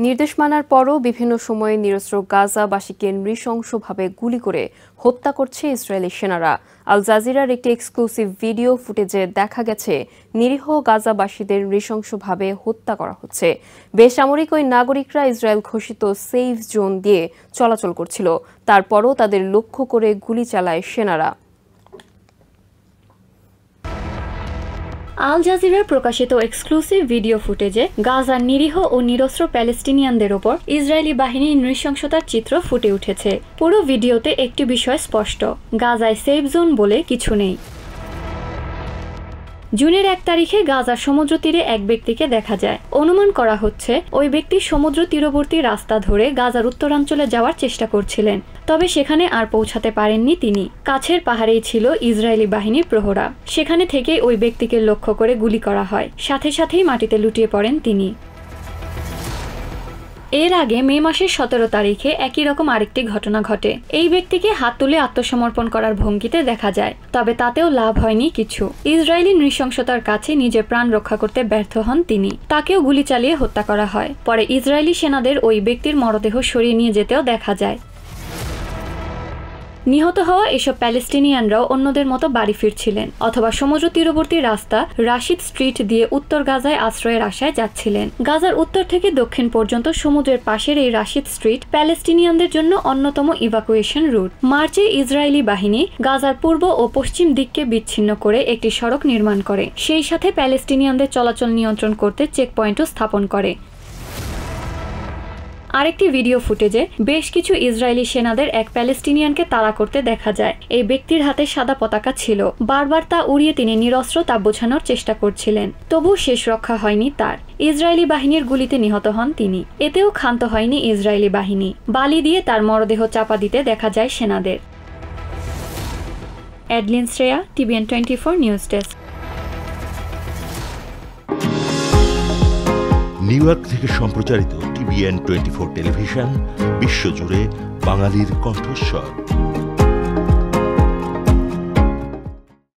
নির্দেশ মানার পরও বিভিন্ন সময়ে নিরস্ত্র গাজাবাসীকে নৃশংসভাবে গুলি করে হত্যা করছে ইসরায়েলি সেনারা। আল জাজিরার একটি এক্সক্লুসিভ ভিডিও ফুটেজে দেখা গেছে নিরীহ গাজাবাসীদের নৃশংসভাবে হত্যা করা হচ্ছে। বেসামরিক ওই নাগরিকরা ইসরায়েল ঘোষিত সেফ জোন দিয়ে চলাচল করছিল, তারপরও তাদের লক্ষ্য করে গুলি চালায় সেনারা। আল জাজিরার প্রকাশিত এক্সক্লুসিভ ভিডিও ফুটেজে গাজার নিরীহ ও নিরস্ত্র প্যালেস্টিনিয়ানদের ওপর ইসরায়েলি বাহিনীর নৃশংসতার চিত্র ফুটে উঠেছে। পুরো ভিডিওতে একটি বিষয় স্পষ্ট, গাজায় সেফ জোন বলে কিছু নেই। জুনের 1 তারিখে গাজার সমুদ্র তীরে এক ব্যক্তিকে দেখা যায়। অনুমান করা হচ্ছে ওই ব্যক্তি সমুদ্র তীরবর্তী রাস্তা ধরে গাজার উত্তরাঞ্চলে যাওয়ার চেষ্টা করছিলেন, তবে সেখানে আর পৌঁছাতে পারেননি তিনি। কাছের পাহাড়েই ছিল ইসরায়েলি বাহিনীর প্রহরা, সেখানে থেকে ওই ব্যক্তিকে লক্ষ্য করে গুলি করা হয়, সাথে সাথেই মাটিতে লুটিয়ে পড়েন তিনি। এর আগে মে মাসের 17 তারিখে একই রকম আরেকটি ঘটনা ঘটে। এই ব্যক্তিকে হাত তুলে আত্মসমর্পণ করার ভঙ্গিতে দেখা যায়, তবে তাতেও লাভ হয়নি কিছু। ইসরায়েলি নৃশংসতার কাছে নিজের প্রাণ রক্ষা করতে ব্যর্থ হন তিনি, তাকেও গুলি চালিয়ে হত্যা করা হয়। পরে ইসরায়েলি সেনাদের ওই ব্যক্তির মরদেহ সরিয়ে নিয়ে যেতেও দেখা যায়। নিহত হওয়া এসব প্যালেস্টিনিয়ানরাও অন্যদের মতো বাড়ি ফিরছিলেন, অথবা সমুদ্র তীরবর্তী রাস্তা রাশিদ স্ট্রিট দিয়ে উত্তর গাজায় আশ্রয়ের আশায় যাচ্ছিলেন। গাজার উত্তর থেকে দক্ষিণ পর্যন্ত সমুদ্রের পাশের এই রাশিদ স্ট্রিট প্যালেস্টিনিয়ানদের জন্য অন্যতম ইভাকুয়েশন রুট। মার্চে ইসরায়েলি বাহিনী গাজার পূর্ব ও পশ্চিম দিককে বিচ্ছিন্ন করে একটি সড়ক নির্মাণ করে, সেই সাথে প্যালেস্টিনিয়ানদের চলাচল নিয়ন্ত্রণ করতে চেকপয়েন্টও স্থাপন করে। আরেকটি ভিডিও ফুটেজে বেশ কিছু ইসরায়েলি সেনাদের এক প্যালেস্টিনিয়ানকে তাড়া করতে দেখা যায়। এই ব্যক্তির হাতে সাদা পতাকা ছিল, বারবার তা উড়িয়ে তিনি নিরস্ত্র তা বোঝানোর চেষ্টা করছিলেন, তবু শেষ রক্ষা হয়নি তার। ইসরায়েলি বাহিনীর গুলিতে নিহত হন তিনি। এতেও ক্ষান্ত হয়নি ইসরায়েলি বাহিনী, বালি দিয়ে তার মরদেহ চাপা দিতে দেখা যায় সেনাদের। Adeline Shreya, TVN 24 news desk. New York থেকে সম্প্রচারিত TVN 24 টেলিভিশন বিশ্বজুড়ে বাঙালির কণ্ঠস্বর।